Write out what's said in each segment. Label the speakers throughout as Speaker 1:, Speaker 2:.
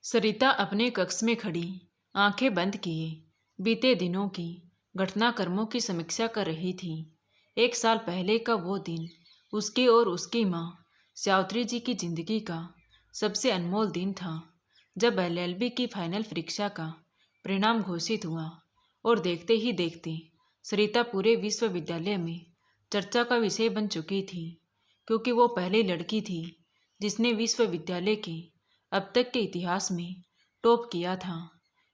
Speaker 1: सरिता अपने कक्ष में खड़ी आंखें बंद किए बीते दिनों की घटनाक्रमों की समीक्षा कर रही थी। 1 साल पहले का वो दिन उसकी और उसकी माँ सावित्री जी की जिंदगी का सबसे अनमोल दिन था, जब एलएलबी की फाइनल परीक्षा का परिणाम घोषित हुआ और देखते ही देखते सरिता पूरे विश्वविद्यालय में चर्चा का विषय बन चुकी थी, क्योंकि वो पहली लड़की थी जिसने विश्वविद्यालय के अब तक के इतिहास में टॉप किया था।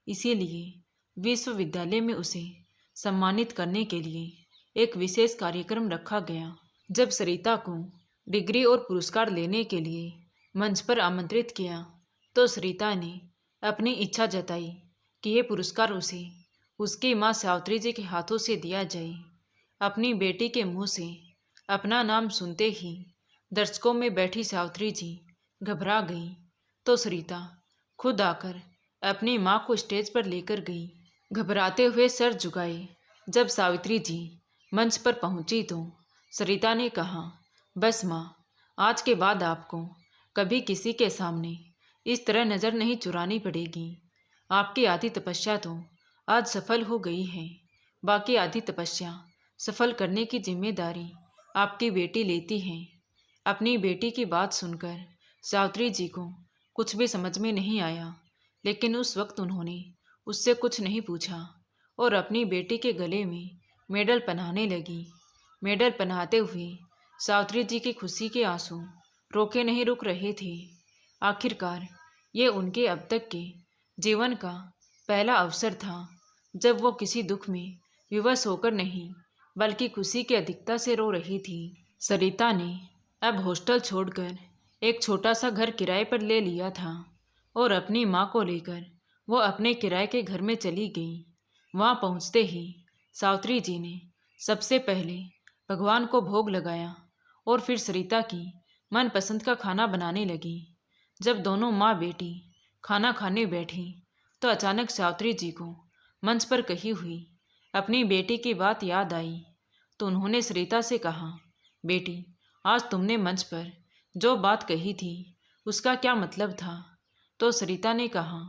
Speaker 1: इसीलिए विश्वविद्यालय में उसे सम्मानित करने के लिए एक विशेष कार्यक्रम रखा गया। जब सरिता को डिग्री और पुरस्कार लेने के लिए मंच पर आमंत्रित किया तो सरिता ने अपनी इच्छा जताई कि ये पुरस्कार उसे उसकी माँ सावित्री जी के हाथों से दिया जाए। अपनी बेटी के मुंह से अपना नाम सुनते ही दर्शकों में बैठी सावित्री जी घबरा गई, तो सरिता खुद आकर अपनी माँ को स्टेज पर लेकर गई। घबराते हुए सर झुकाए जब सावित्री जी मंच पर पहुंची तो सरिता ने कहा, बस माँ, आज के बाद आपको कभी किसी के सामने इस तरह नज़र नहीं चुरानी पड़ेगी। आपकी आधी तपस्या तो आज सफल हो गई है, बाकी आधी तपस्या सफल करने की जिम्मेदारी आपकी बेटी लेती है। अपनी बेटी की बात सुनकर सावित्री जी को कुछ भी समझ में नहीं आया, लेकिन उस वक्त उन्होंने उससे कुछ नहीं पूछा और अपनी बेटी के गले में मेडल पहनाने लगी। मेडल पहनाते हुए सावित्री जी की खुशी के आंसू रोके नहीं रुक रहे थे। आखिरकार ये उनके अब तक के जीवन का पहला अवसर था जब वो किसी दुख में विवश होकर नहीं, बल्कि खुशी की अधिकता से रो रही थी। सरिता ने अब हॉस्टल छोड़कर एक छोटा सा घर किराए पर ले लिया था और अपनी माँ को लेकर वो अपने किराए के घर में चली गई। वहाँ पहुँचते ही सावित्री जी ने सबसे पहले भगवान को भोग लगाया और फिर सरिता की मनपसंद का खाना बनाने लगी। जब दोनों माँ बेटी खाना खाने बैठी तो अचानक सावित्री जी को मंच पर कही हुई अपनी बेटी की बात याद आई, तो उन्होंने सरिता से कहा, बेटी, आज तुमने मंच पर जो बात कही थी उसका क्या मतलब था? तो सरिता ने कहा,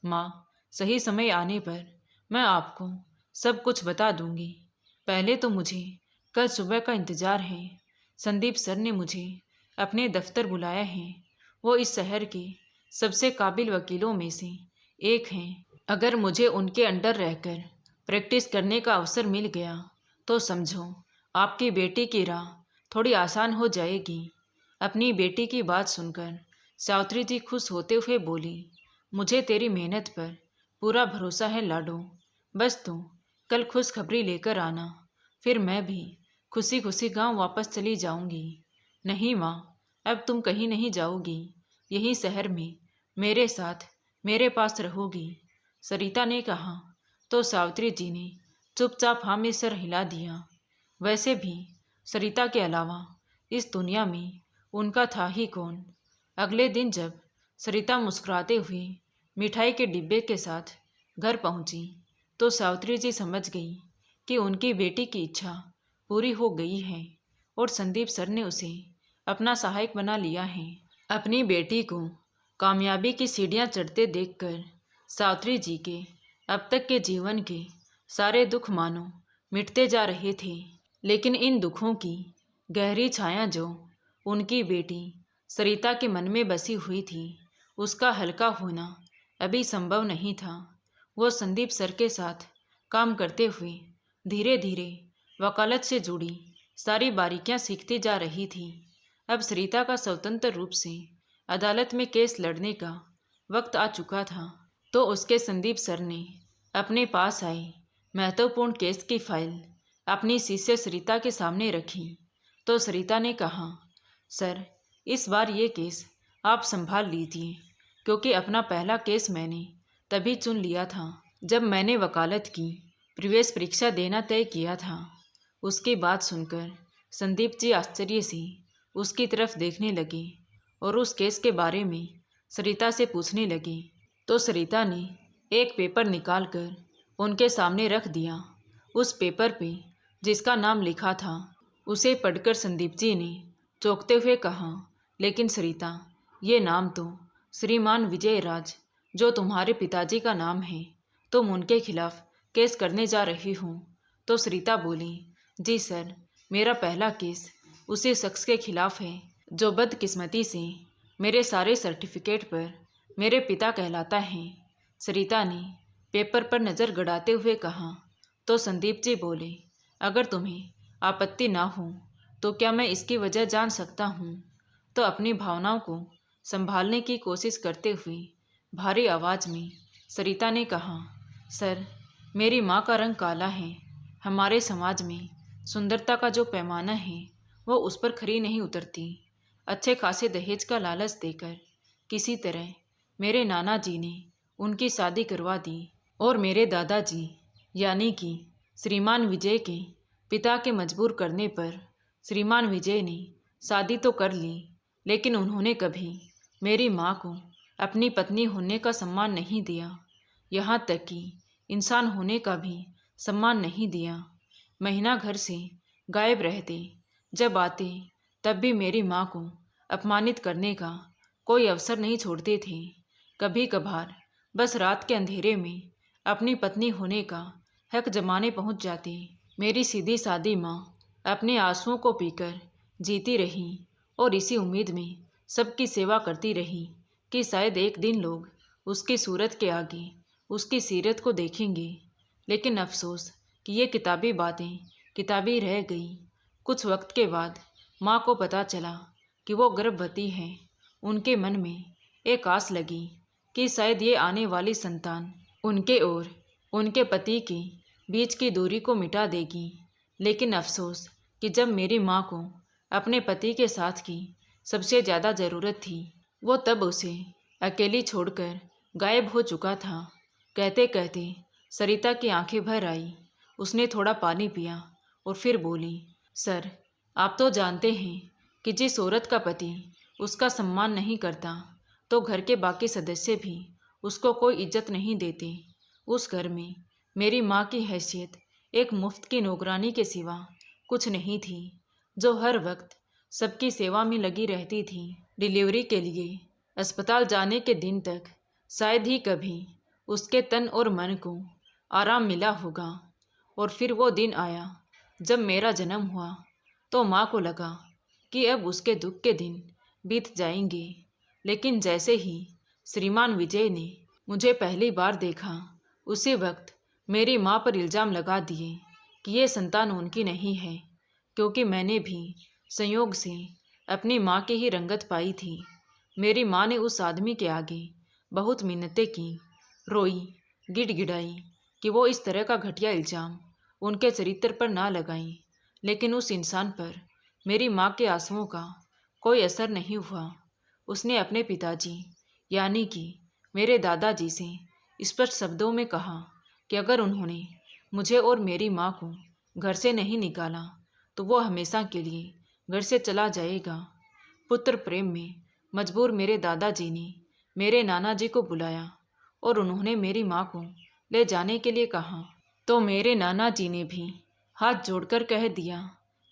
Speaker 1: माँ, सही समय आने पर मैं आपको सब कुछ बता दूंगी। पहले तो मुझे कल सुबह का इंतज़ार है। संदीप सर ने मुझे अपने दफ्तर बुलाया है। वो इस शहर के सबसे काबिल वकीलों में से एक हैं। अगर मुझे उनके अंडर रहकर प्रैक्टिस करने का अवसर मिल गया तो समझो आपकी बेटी की राह थोड़ी आसान हो जाएगी। अपनी बेटी की बात सुनकर सावित्री जी खुश होते हुए बोली, मुझे तेरी मेहनत पर पूरा भरोसा है लाडो। बस तू कल खुशखबरी लेकर आना, फिर मैं भी खुशी खुशी गांव वापस चली जाऊंगी। नहीं माँ, अब तुम कहीं नहीं जाओगी, यहीं शहर में मेरे साथ मेरे पास रहोगी, सरिता ने कहा। तो सावित्री जी ने चुपचाप हाँ में सर हिला दिया। वैसे भी सरिता के अलावा इस दुनिया में उनका था ही कौन। अगले दिन जब सरिता मुस्कुराते हुए मिठाई के डिब्बे के साथ घर पहुंची तो सावित्री जी समझ गई कि उनकी बेटी की इच्छा पूरी हो गई है और संदीप सर ने उसे अपना सहायक बना लिया है। अपनी बेटी को कामयाबी की सीढ़ियां चढ़ते देखकर सावित्री जी के अब तक के जीवन के सारे दुख मानो मिटते जा रहे थे, लेकिन इन दुखों की गहरी छाया जो उनकी बेटी सरिता के मन में बसी हुई थी, उसका हल्का होना अभी संभव नहीं था। वो संदीप सर के साथ काम करते हुए धीरे धीरे वकालत से जुड़ी सारी बारीकियां सीखती जा रही थी। अब सरिता का स्वतंत्र रूप से अदालत में केस लड़ने का वक्त आ चुका था, तो उसके संदीप सर ने अपने पास आए महत्वपूर्ण केस की फाइल अपनी शिष्य सरिता के सामने रखी। तो सरिता ने कहा, सर, इस बार ये केस आप संभाल लीजिए, क्योंकि अपना पहला केस मैंने तभी चुन लिया था जब मैंने वकालत की प्रवेश परीक्षा देना तय किया था। उसकी बात सुनकर संदीप जी आश्चर्य से उसकी तरफ देखने लगे और उस केस के बारे में सरिता से पूछने लगे। तो सरिता ने एक पेपर निकालकर उनके सामने रख दिया। उस पेपर पे जिसका नाम लिखा था उसे पढ़कर संदीप जी ने चौंकते हुए कहा, लेकिन सरिता, ये नाम तो श्रीमान विजयराज जो तुम्हारे पिताजी का नाम है, तुम उनके खिलाफ केस करने जा रही हो। तो सरिता बोली, जी सर, मेरा पहला केस उसी शख्स के खिलाफ है जो बदकिस्मती से मेरे सारे सर्टिफिकेट पर मेरे पिता कहलाता है। सरिता ने पेपर पर नज़र गड़ाते हुए कहा। तो संदीप जी बोले, अगर तुम्हें आपत्ति ना हो तो क्या मैं इसकी वजह जान सकता हूँ? तो अपनी भावनाओं को संभालने की कोशिश करते हुए भारी आवाज़ में सरिता ने कहा, सर, मेरी माँ का रंग काला है। हमारे समाज में सुंदरता का जो पैमाना है वो उस पर खरी नहीं उतरती। अच्छे खासे दहेज का लालच देकर किसी तरह मेरे नाना जी ने उनकी शादी करवा दी और मेरे दादाजी यानी कि श्रीमान विजय के पिता के मजबूर करने पर श्रीमान विजय ने शादी तो कर ली, लेकिन उन्होंने कभी मेरी माँ को अपनी पत्नी होने का सम्मान नहीं दिया, यहाँ तक कि इंसान होने का भी सम्मान नहीं दिया। महीना घर से गायब रहते, जब आते तब भी मेरी माँ को अपमानित करने का कोई अवसर नहीं छोड़ते थे। कभी कभार बस रात के अंधेरे में अपनी पत्नी होने का हक जमाने पहुँच जाते। मेरी सीधी सादी माँ अपने आंसुओं को पीकर जीती रही और इसी उम्मीद में सबकी सेवा करती रही कि शायद एक दिन लोग उसकी सूरत के आगे उसकी सीरत को देखेंगे। लेकिन अफसोस कि ये किताबी बातें किताबी रह गई। कुछ वक्त के बाद माँ को पता चला कि वो गर्भवती है। उनके मन में एक आस लगी कि शायद ये आने वाली संतान उनके और उनके पति के बीच की दूरी को मिटा देगी। लेकिन अफसोस कि जब मेरी माँ को अपने पति के साथ की सबसे ज़्यादा ज़रूरत थी, वो तब उसे अकेली छोड़कर गायब हो चुका था। कहते कहते सरिता की आंखें भर आई। उसने थोड़ा पानी पिया और फिर बोली, सर, आप तो जानते हैं कि जिस औरत का पति उसका सम्मान नहीं करता तो घर के बाकी सदस्य भी उसको कोई इज्जत नहीं देते। उस घर में मेरी माँ की हैसियत एक मुफ्त की नौकरानी के सिवा कुछ नहीं थी, जो हर वक्त सबकी सेवा में लगी रहती थी। डिलीवरी के लिए अस्पताल जाने के दिन तक शायद ही कभी उसके तन और मन को आराम मिला होगा। और फिर वो दिन आया जब मेरा जन्म हुआ तो माँ को लगा कि अब उसके दुख के दिन बीत जाएंगे। लेकिन जैसे ही श्रीमान विजय ने मुझे पहली बार देखा, उसी वक्त मेरी माँ पर इल्ज़ाम लगा दिए कि ये संतान उनकी नहीं है, क्योंकि मैंने भी संयोग से अपनी माँ की ही रंगत पाई थी। मेरी माँ ने उस आदमी के आगे बहुत मिन्नतें की, रोई, गिड़गिड़ाई कि वो इस तरह का घटिया इल्ज़ाम उनके चरित्र पर ना लगाएं। लेकिन उस इंसान पर मेरी माँ के आंसुओं का कोई असर नहीं हुआ। उसने अपने पिताजी यानी कि मेरे दादाजी से स्पष्ट शब्दों में कहा कि अगर उन्होंने मुझे और मेरी माँ को घर से नहीं निकाला तो वो हमेशा के लिए घर से चला जाएगा। पुत्र प्रेम में मजबूर मेरे दादाजी ने मेरे नाना जी को बुलाया और उन्होंने मेरी माँ को ले जाने के लिए कहा। तो मेरे नाना जी ने भी हाथ जोड़कर कह दिया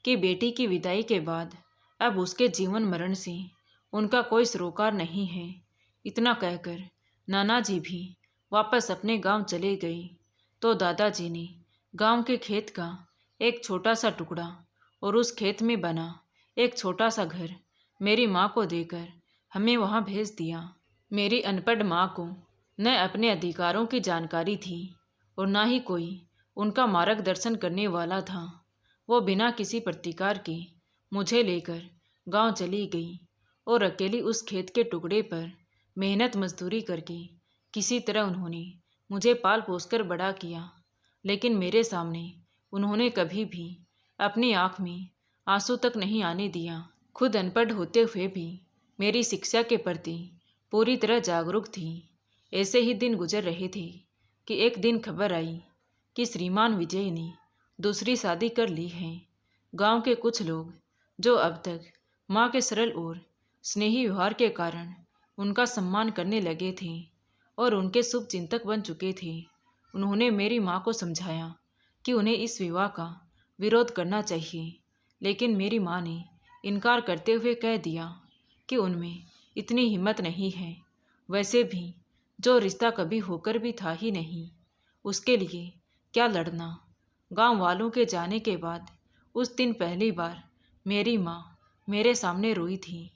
Speaker 1: कि बेटी की विदाई के बाद अब उसके जीवन मरण से उनका कोई सरोकार नहीं है। इतना कहकर नाना जी भी वापस अपने गांव चले गए। तो दादाजी ने गांव के खेत का एक छोटा सा टुकड़ा और उस खेत में बना एक छोटा सा घर मेरी माँ को देकर हमें वहाँ भेज दिया। मेरी अनपढ़ माँ को न अपने अधिकारों की जानकारी थी और न ही कोई उनका मार्गदर्शन करने वाला था। वो बिना किसी प्रतिकार के मुझे लेकर गांव चली गई और अकेली उस खेत के टुकड़े पर मेहनत मजदूरी करके किसी तरह उन्होंने मुझे पाल पोसकर बड़ा किया। लेकिन मेरे सामने उन्होंने कभी भी अपनी आँख में आंसू तक नहीं आने दिया। खुद अनपढ़ होते हुए भी मेरी शिक्षा के प्रति पूरी तरह जागरूक थी। ऐसे ही दिन गुजर रहे थे कि एक दिन खबर आई कि श्रीमान विजय ने दूसरी शादी कर ली है। गांव के कुछ लोग जो अब तक माँ के सरल और स्नेही व्यवहार के कारण उनका सम्मान करने लगे थे और उनके शुभ चिंतक बन चुके थे, उन्होंने मेरी माँ को समझाया कि उन्हें इस विवाह का विरोध करना चाहिए। लेकिन मेरी माँ ने इनकार करते हुए कह दिया कि उनमें इतनी हिम्मत नहीं है। वैसे भी जो रिश्ता कभी होकर भी था ही नहीं, उसके लिए क्या लड़ना। गांव वालों के जाने के बाद उस दिन पहली बार मेरी माँ मेरे सामने रोई थी।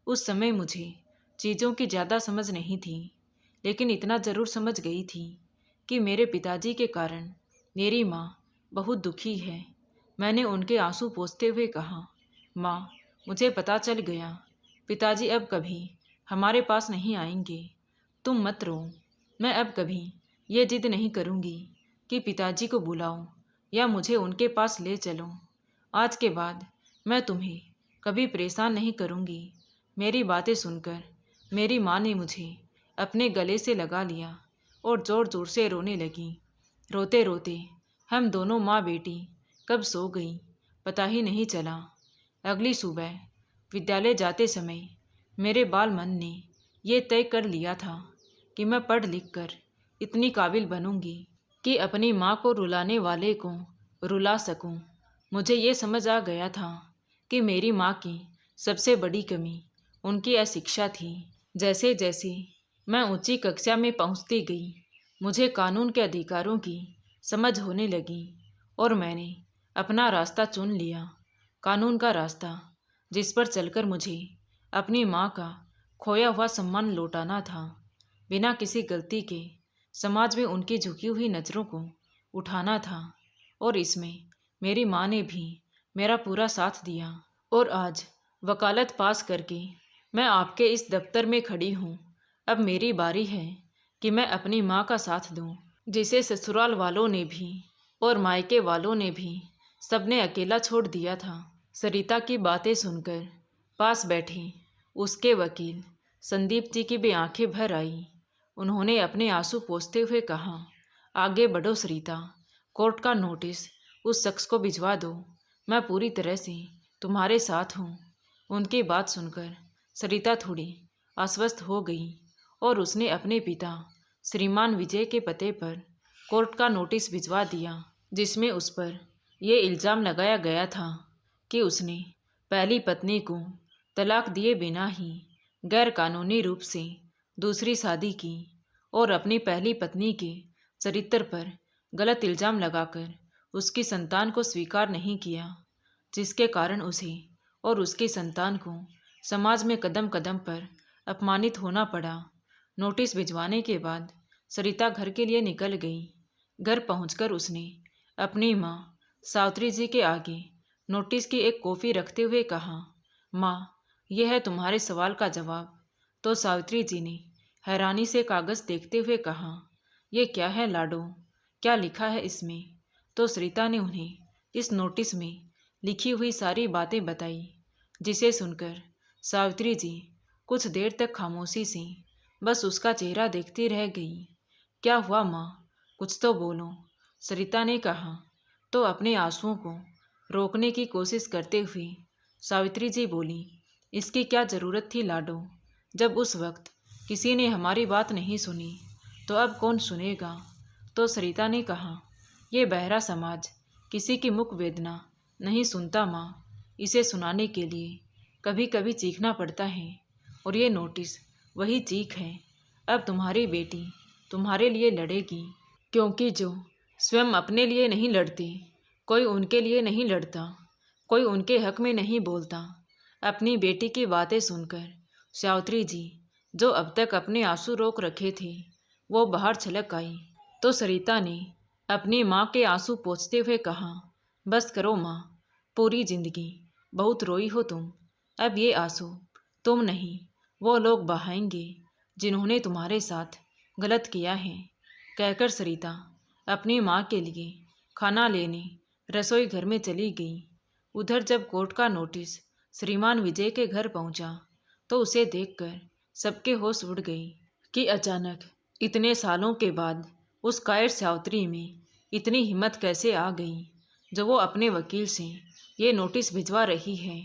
Speaker 1: उस समय मुझे चीज़ों की ज़्यादा समझ नहीं थी, लेकिन इतना ज़रूर समझ गई थी कि मेरे पिताजी के कारण मेरी माँ बहुत दुखी है। मैंने उनके आंसू पोंछते हुए कहा, माँ, मुझे पता चल गया, पिताजी अब कभी हमारे पास नहीं आएंगे। तुम मत रो। मैं अब कभी ये जिद नहीं करूँगी कि पिताजी को बुलाओ या मुझे उनके पास ले चलो। आज के बाद मैं तुम्हें कभी परेशान नहीं करूँगी। मेरी बातें सुनकर मेरी माँ ने मुझे अपने गले से लगा लिया और ज़ोर ज़ोर से रोने लगी। रोते रोते हम दोनों माँ बेटी कब सो गई पता ही नहीं चला। अगली सुबह विद्यालय जाते समय मेरे बाल मन ने ये तय कर लिया था कि मैं पढ़ लिख कर इतनी काबिल बनूंगी कि अपनी माँ को रुलाने वाले को रुला सकूं। मुझे ये समझ आ गया था कि मेरी माँ की सबसे बड़ी कमी उनकी अशिक्षा थी। जैसे जैसे मैं ऊंची कक्षा में पहुंचती गई, मुझे कानून के अधिकारों की समझ होने लगी और मैंने अपना रास्ता चुन लिया। कानून का रास्ता, जिस पर चलकर मुझे अपनी माँ का खोया हुआ सम्मान लौटाना था। बिना किसी गलती के समाज में उनकी झुकी हुई नज़रों को उठाना था और इसमें मेरी माँ ने भी मेरा पूरा साथ दिया। और आज वकालत पास करके मैं आपके इस दफ्तर में खड़ी हूँ। अब मेरी बारी है कि मैं अपनी माँ का साथ दूँ, जिसे ससुराल वालों ने भी और मायके वालों ने भी सबने अकेला छोड़ दिया था। सरिता की बातें सुनकर पास बैठे उसके वकील संदीप जी की भी आंखें भर आई। उन्होंने अपने आंसू पोंछते हुए कहा, आगे बढ़ो सरिता, कोर्ट का नोटिस उस शख्स को भिजवा दो। मैं पूरी तरह से तुम्हारे साथ हूँ। उनकी बात सुनकर सरिता थोड़ी आश्वस्त हो गई और उसने अपने पिता श्रीमान विजय के पते पर कोर्ट का नोटिस भिजवा दिया, जिसमें उस पर यह इल्ज़ाम लगाया गया था कि उसने पहली पत्नी को तलाक दिए बिना ही गैर कानूनी रूप से दूसरी शादी की और अपनी पहली पत्नी के चरित्र पर गलत इल्ज़ाम लगाकर उसकी संतान को स्वीकार नहीं किया, जिसके कारण उसे और उसकी संतान को समाज में कदम कदम पर अपमानित होना पड़ा। नोटिस भिजवाने के बाद सरिता घर के लिए निकल गई। घर पहुंचकर उसने अपनी माँ सावित्री जी के आगे नोटिस की एक कॉपी रखते हुए कहा, माँ, यह है तुम्हारे सवाल का जवाब। तो सावित्री जी ने हैरानी से कागज़ देखते हुए कहा, यह क्या है लाडो, क्या लिखा है इसमें? तो सरिता ने उन्हें इस नोटिस में लिखी हुई सारी बातें बताई, जिसे सुनकर सावित्री जी कुछ देर तक खामोशी से बस उसका चेहरा देखती रह गई। क्या हुआ माँ, कुछ तो बोलो, सरिता ने कहा। तो अपने आंसुओं को रोकने की कोशिश करते हुए सावित्री जी बोली, इसकी क्या ज़रूरत थी लाडो, जब उस वक्त किसी ने हमारी बात नहीं सुनी तो अब कौन सुनेगा। तो सरिता ने कहा, ये बहरा समाज किसी की मुख वेदना नहीं सुनता माँ, इसे सुनाने के लिए कभी कभी चीखना पड़ता है और ये नोटिस वही चीख है। अब तुम्हारी बेटी तुम्हारे लिए लड़ेगी, क्योंकि जो स्वयं अपने लिए नहीं लड़ते, कोई उनके लिए नहीं लड़ता, कोई उनके हक में नहीं बोलता। अपनी बेटी की बातें सुनकर सावित्री जी, जो अब तक अपने आंसू रोक रखे थे, वो बाहर छलक आई। तो सरिता ने अपनी माँ के आंसू पोंछते हुए कहा, बस करो माँ, पूरी जिंदगी बहुत रोई हो तुम। अब ये आंसू तुम नहीं, वो लोग बहाएंगे जिन्होंने तुम्हारे साथ गलत किया है। कहकर सरिता अपनी माँ के लिए खाना लेने रसोई घर में चली गई। उधर जब कोर्ट का नोटिस श्रीमान विजय के घर पहुंचा तो उसे देखकर सबके होश उड़ गई कि अचानक इतने सालों के बाद उस कायर सावित्री में इतनी हिम्मत कैसे आ गई, जो वो अपने वकील से ये नोटिस भिजवा रही है।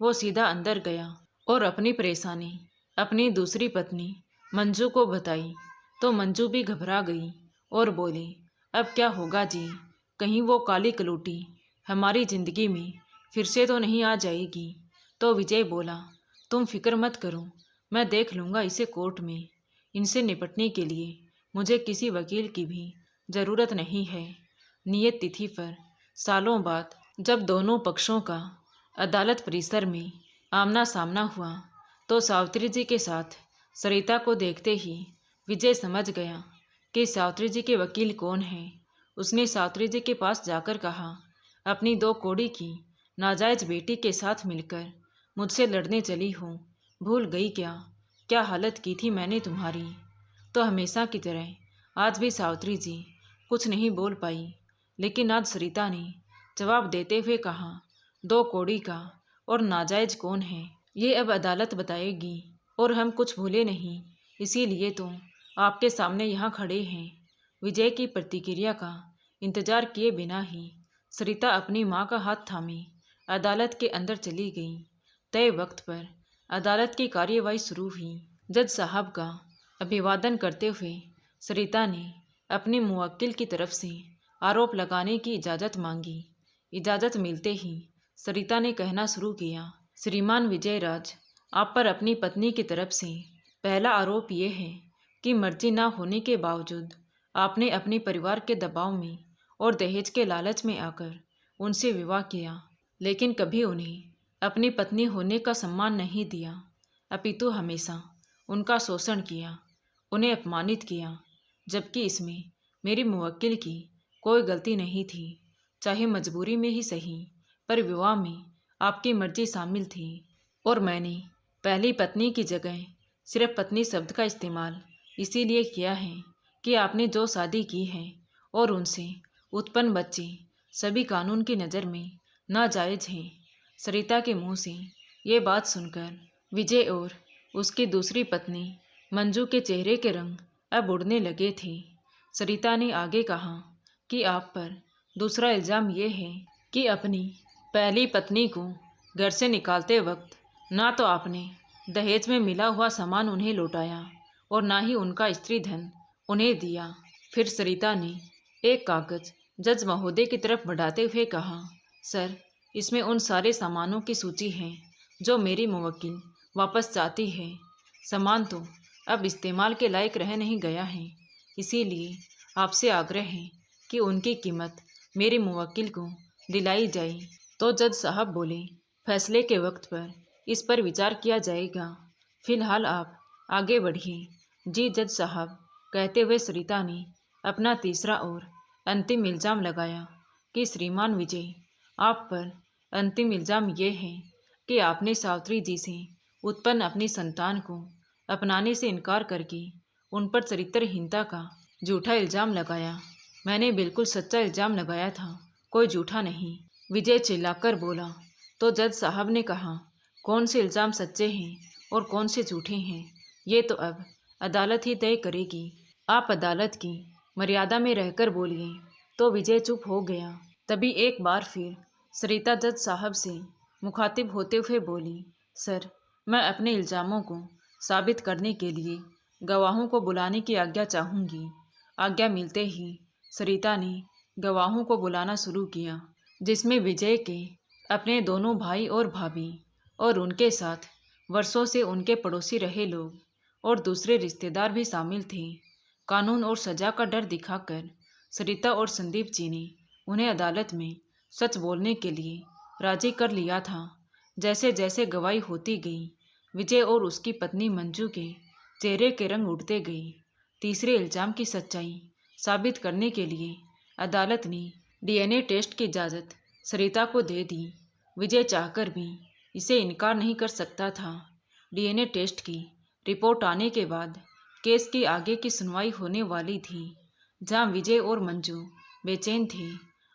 Speaker 1: वो सीधा अंदर गया और अपनी परेशानी अपनी दूसरी पत्नी मंजू को बताई। तो मंजू भी घबरा गई और बोली, अब क्या होगा जी, कहीं वो काली कलूटी हमारी ज़िंदगी में फिर से तो नहीं आ जाएगी। तो विजय बोला, तुम फिक्र मत करो, मैं देख लूँगा इसे कोर्ट में। इनसे निपटने के लिए मुझे किसी वकील की भी ज़रूरत नहीं है। नियत तिथि पर सालों बाद जब दोनों पक्षों का अदालत परिसर में आमना सामना हुआ तो सावित्री जी के साथ सरिता को देखते ही विजय समझ गया कि सावित्री जी के वकील कौन हैं। उसने सावित्री जी के पास जाकर कहा, अपनी 2 कौड़ी की नाजायज बेटी के साथ मिलकर मुझसे लड़ने चली हूँ, भूल गई क्या? क्या हालत की थी मैंने तुम्हारी। तो हमेशा की तरह आज भी सावित्री जी कुछ नहीं बोल पाई, लेकिन आज सरिता ने जवाब देते हुए कहा, 2 कौड़ी का और नाजायज कौन है ये अब अदालत बताएगी, और हम कुछ भूले नहीं, इसीलिए तो आपके सामने यहाँ खड़े हैं। विजय की प्रतिक्रिया का इंतजार किए बिना ही सरिता अपनी माँ का हाथ थामे अदालत के अंदर चली गई। तय वक्त पर अदालत की कार्यवाही शुरू हुई। जज साहब का अभिवादन करते हुए सरिता ने अपने मुवक्किल की तरफ से आरोप लगाने की इजाज़त मांगी। इजाज़त मिलते ही सरिता ने कहना शुरू किया, श्रीमान विजय राज, आप पर अपनी पत्नी की तरफ से पहला आरोप ये है कि मर्जी ना होने के बावजूद आपने अपने परिवार के दबाव में और दहेज के लालच में आकर उनसे विवाह किया, लेकिन कभी उन्हें अपनी पत्नी होने का सम्मान नहीं दिया, अपितु हमेशा उनका शोषण किया, उन्हें अपमानित किया, जबकि इसमें मेरी मुवक्किल की कोई गलती नहीं थी। चाहे मजबूरी में ही सही, पर विवाह में आपकी मर्जी शामिल थी और मैंने पहली पत्नी की जगह सिर्फ पत्नी शब्द का इस्तेमाल इसीलिए किया है कि आपने जो शादी की है और उनसे उत्पन्न बच्चे सभी कानून की नज़र में नाजायज हैं। सरिता के मुंह से ये बात सुनकर विजय और उसकी दूसरी पत्नी मंजू के चेहरे के रंग अब उड़ने लगे थे। सरिता ने आगे कहा कि आप पर दूसरा इल्ज़ाम ये है कि अपनी पहली पत्नी को घर से निकालते वक्त ना तो आपने दहेज में मिला हुआ सामान उन्हें लौटाया और ना ही उनका स्त्री धन उन्हें दिया। फिर सरिता ने एक कागज़ जज महोदय की तरफ बढ़ाते हुए कहा, सर, इसमें उन सारे सामानों की सूची है जो मेरी मुवक्किल वापस चाहती है। सामान तो अब इस्तेमाल के लायक रह नहीं गया है, इसीलिए आपसे आग्रह है कि उनकी कीमत मेरी मुवक्किल को दिलाई जाए। तो जज साहब बोले, फैसले के वक्त पर इस पर विचार किया जाएगा, फिलहाल आप आगे बढ़िए। जी जज साहब, कहते हुए सरिता ने अपना तीसरा और अंतिम इल्ज़ाम लगाया कि श्रीमान विजय, आप पर अंतिम इल्ज़ाम ये है कि आपने सावित्री जी से उत्पन्न अपनी संतान को अपनाने से इनकार करके उन पर चरित्रहीनता का झूठा इल्ज़ाम लगाया। मैंने बिल्कुल सच्चा इल्ज़ाम लगाया था, कोई झूठा नहीं, विजय चिल्लाकर बोला। तो जज साहब ने कहा, कौन से इल्ज़ाम सच्चे हैं और कौन से झूठे हैं, ये तो अब अदालत ही तय करेगी। आप अदालत की मर्यादा में रहकर बोलिए। तो विजय चुप हो गया। तभी एक बार फिर सरिता जज साहब से मुखातिब होते हुए बोली, सर, मैं अपने इल्ज़ामों को साबित करने के लिए गवाहों को बुलाने की आज्ञा चाहूँगी। आज्ञा मिलते ही सरिता ने गवाहों को बुलाना शुरू किया, जिसमें विजय के अपने दोनों भाई और भाभी और उनके साथ वर्षों से उनके पड़ोसी रहे लोग और दूसरे रिश्तेदार भी शामिल थे। कानून और सज़ा का डर दिखाकर सरिता और संदीप जी ने उन्हें अदालत में सच बोलने के लिए राजी कर लिया था। जैसे जैसे गवाही होती गई, विजय और उसकी पत्नी मंजू के चेहरे के रंग उड़ते गए। तीसरे इल्ज़ाम की सच्चाई साबित करने के लिए अदालत ने DNA टेस्ट की इजाज़त सरिता को दे दी। विजय चाहकर भी इसे इनकार नहीं कर सकता था। DNA टेस्ट की रिपोर्ट आने के बाद केस की आगे की सुनवाई होने वाली थी। जहां विजय और मंजू बेचैन थे,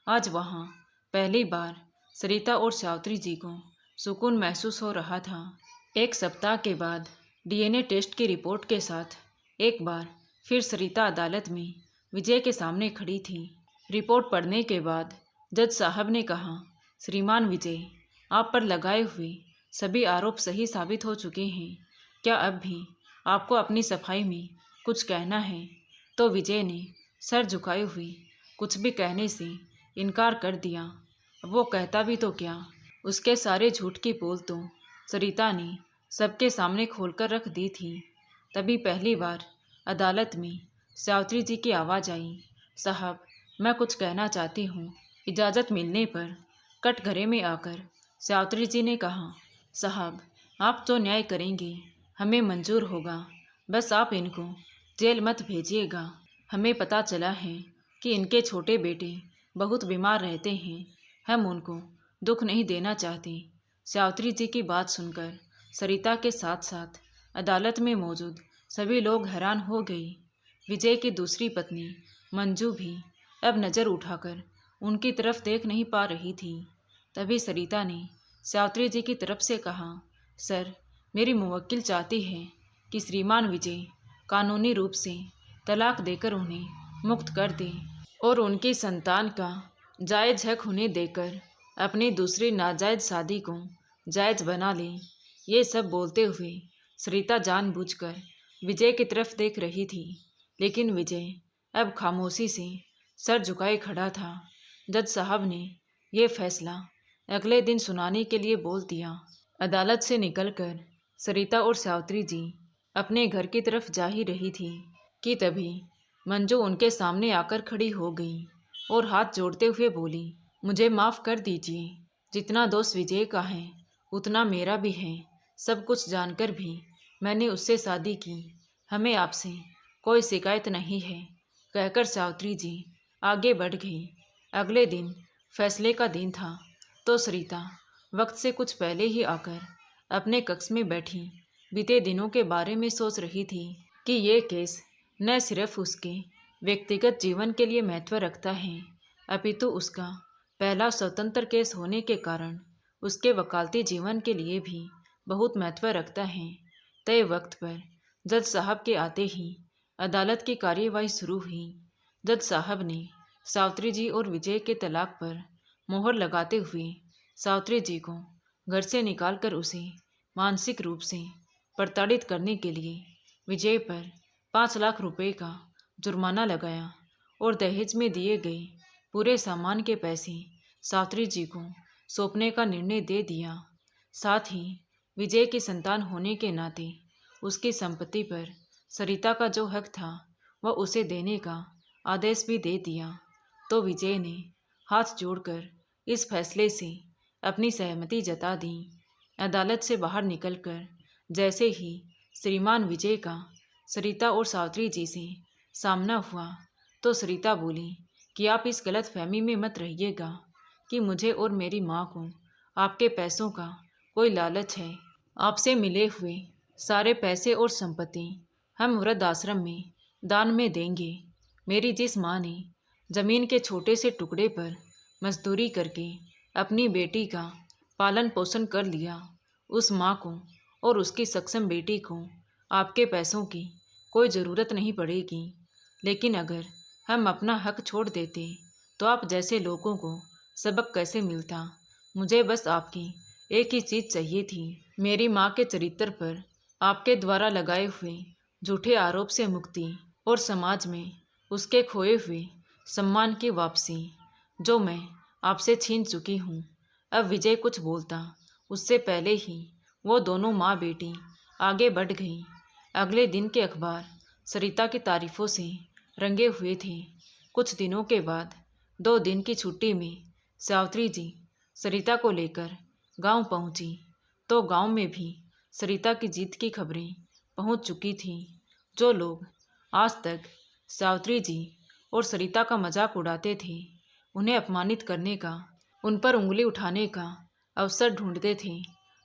Speaker 1: आज वहां पहली बार सरिता और सावित्री जी को सुकून महसूस हो रहा था। एक सप्ताह के बाद DNA टेस्ट की रिपोर्ट के साथ एक बार फिर सरिता अदालत में विजय के सामने खड़ी थी। रिपोर्ट पढ़ने के बाद जज साहब ने कहा, श्रीमान विजय, आप पर लगाए हुए सभी आरोप सही साबित हो चुके हैं। क्या अब भी आपको अपनी सफाई में कुछ कहना है? तो विजय ने सर झुकाए हुए कुछ भी कहने से इनकार कर दिया। वो कहता भी तो क्या, उसके सारे झूठ की पोल तो सरिता ने सबके सामने खोलकर रख दी थी। तभी पहली बार अदालत में सावित्री जी की आवाज़ आई, साहब मैं कुछ कहना चाहती हूँ। इजाज़त मिलने पर कटघरे में आकर सावित्री जी ने कहा, साहब आप जो न्याय करेंगे हमें मंजूर होगा, बस आप इनको जेल मत भेजिएगा। हमें पता चला है कि इनके छोटे बेटे बहुत बीमार रहते हैं, हम उनको दुख नहीं देना चाहते। सावित्री जी की बात सुनकर सरिता के साथ साथ अदालत में मौजूद सभी लोग हैरान हो गए। विजय की दूसरी पत्नी मंजू भी अब नज़र उठाकर उनकी तरफ देख नहीं पा रही थी। तभी सरिता ने सावित्री जी की तरफ से कहा, सर मेरी मुवक्किल चाहती है कि श्रीमान विजय कानूनी रूप से तलाक देकर उन्हें मुक्त कर दे और उनकी संतान का जायज़ हक उन्हें देकर अपनी दूसरी नाजायज़ शादी को जायज़ बना ले। ये सब बोलते हुए सरिता जानबूझकर विजय की तरफ देख रही थी, लेकिन विजय अब खामोशी से सर झुकाए खड़ा था। जज साहब ने यह फैसला अगले दिन सुनाने के लिए बोल दिया। अदालत से निकलकर सरिता और सावित्री जी अपने घर की तरफ जा ही रही थी कि तभी मंजू उनके सामने आकर खड़ी हो गई और हाथ जोड़ते हुए बोली, मुझे माफ़ कर दीजिए, जितना दोष विजय का है उतना मेरा भी है। सब कुछ जानकर भी मैंने उससे शादी की, हमें आपसे कोई शिकायत नहीं है, कहकर सावित्री जी आगे बढ़ गई। अगले दिन फैसले का दिन था तो सरिता वक्त से कुछ पहले ही आकर अपने कक्ष में बैठी बीते दिनों के बारे में सोच रही थी कि ये केस न सिर्फ उसके व्यक्तिगत जीवन के लिए महत्व रखता है, अपितु उसका पहला स्वतंत्र केस होने के कारण उसके वकालती जीवन के लिए भी बहुत महत्व रखता है। तय वक्त पर जज साहब के आते ही अदालत की कार्यवाही शुरू हुई। जज साहब ने सावित्री जी और विजय के तलाक पर मोहर लगाते हुए सावित्री जी को घर से निकालकर उसे मानसिक रूप से प्रताड़ित करने के लिए विजय पर 5 लाख रुपए का जुर्माना लगाया और दहेज में दिए गए पूरे सामान के पैसे सावित्री जी को सौंपने का निर्णय दे दिया। साथ ही विजय की संतान होने के नाते उसकी संपत्ति पर सरिता का जो हक था वह उसे देने का आदेश भी दे दिया। तो विजय ने हाथ जोड़कर इस फैसले से अपनी सहमति जता दी। अदालत से बाहर निकलकर जैसे ही श्रीमान विजय का सरिता और सावित्री जी से सामना हुआ तो सरिता बोली कि आप इस गलत फहमी में मत रहिएगा कि मुझे और मेरी माँ को आपके पैसों का कोई लालच है। आपसे मिले हुए सारे पैसे और संपत्ति हम वृद्धाश्रम में दान में देंगे। मेरी जिस माँ ने ज़मीन के छोटे से टुकड़े पर मजदूरी करके अपनी बेटी का पालन पोषण कर लिया, उस माँ को और उसकी सक्षम बेटी को आपके पैसों की कोई ज़रूरत नहीं पड़ेगी। लेकिन अगर हम अपना हक छोड़ देते तो आप जैसे लोगों को सबक कैसे मिलता। मुझे बस आपकी एक ही चीज़ चाहिए थी, मेरी माँ के चरित्र पर आपके द्वारा लगाए हुए झूठे आरोप से मुक्ति और समाज में उसके खोए हुए सम्मान की वापसी, जो मैं आपसे छीन चुकी हूँ। अब विजय कुछ बोलता उससे पहले ही वो दोनों माँ बेटी आगे बढ़ गई। अगले दिन के अखबार सरिता की तारीफ़ों से रंगे हुए थे। कुछ दिनों के बाद 2 दिन की छुट्टी में सावित्री जी सरिता को लेकर गांव पहुंची तो गांव में भी सरिता की जीत की खबरें पहुंच चुकी थीं। जो लोग आज तक सावित्री जी और सरिता का मजाक उड़ाते थे, उन्हें अपमानित करने का, उन पर उंगली उठाने का अवसर ढूंढते थे,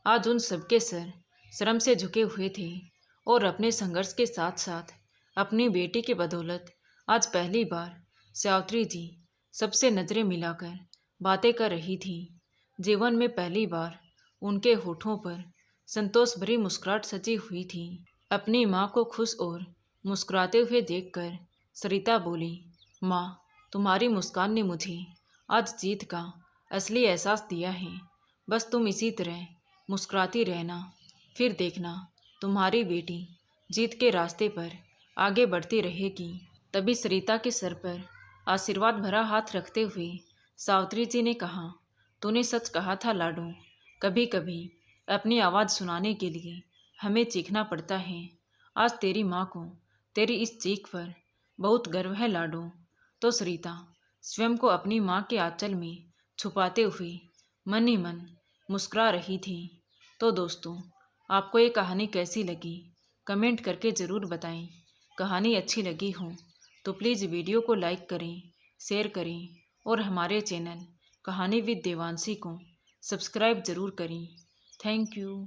Speaker 1: आज उन सबके सर शर्म से झुके हुए थे और अपने संघर्ष के साथ साथ अपनी बेटी की बदौलत आज पहली बार सावित्री जी सबसे नज़रें मिलाकर बातें कर रही थी। जीवन में पहली बार उनके होठों पर संतोष भरी मुस्कुराहट सजी हुई थी। अपनी माँ को खुश और मुस्कुराते हुए देखकर सरिता बोली, माँ तुम्हारी मुस्कान ने मुझे आज जीत का असली एहसास दिया है। बस तुम इसी तरह मुस्कुराती रहना, फिर देखना तुम्हारी बेटी जीत के रास्ते पर आगे बढ़ती रहेगी। तभी सरिता के सर पर आशीर्वाद भरा हाथ रखते हुए सावित्री जी ने कहा, तूने सच कहा था लाडो, कभी कभी अपनी आवाज़ सुनाने के लिए हमें चीखना पड़ता है। आज तेरी माँ को तेरी इस चीख पर बहुत गर्व है लाडो। तो सरिता स्वयं को अपनी माँ के आंचल में छुपाते हुए मन ही मन मुस्कुरा रही थी। तो दोस्तों, आपको ये कहानी कैसी लगी कमेंट करके ज़रूर बताएं। कहानी अच्छी लगी हो तो प्लीज़ वीडियो को लाइक करें, शेयर करें और हमारे चैनल कहानी विद देवांशी को सब्सक्राइब ज़रूर करें। Thank you.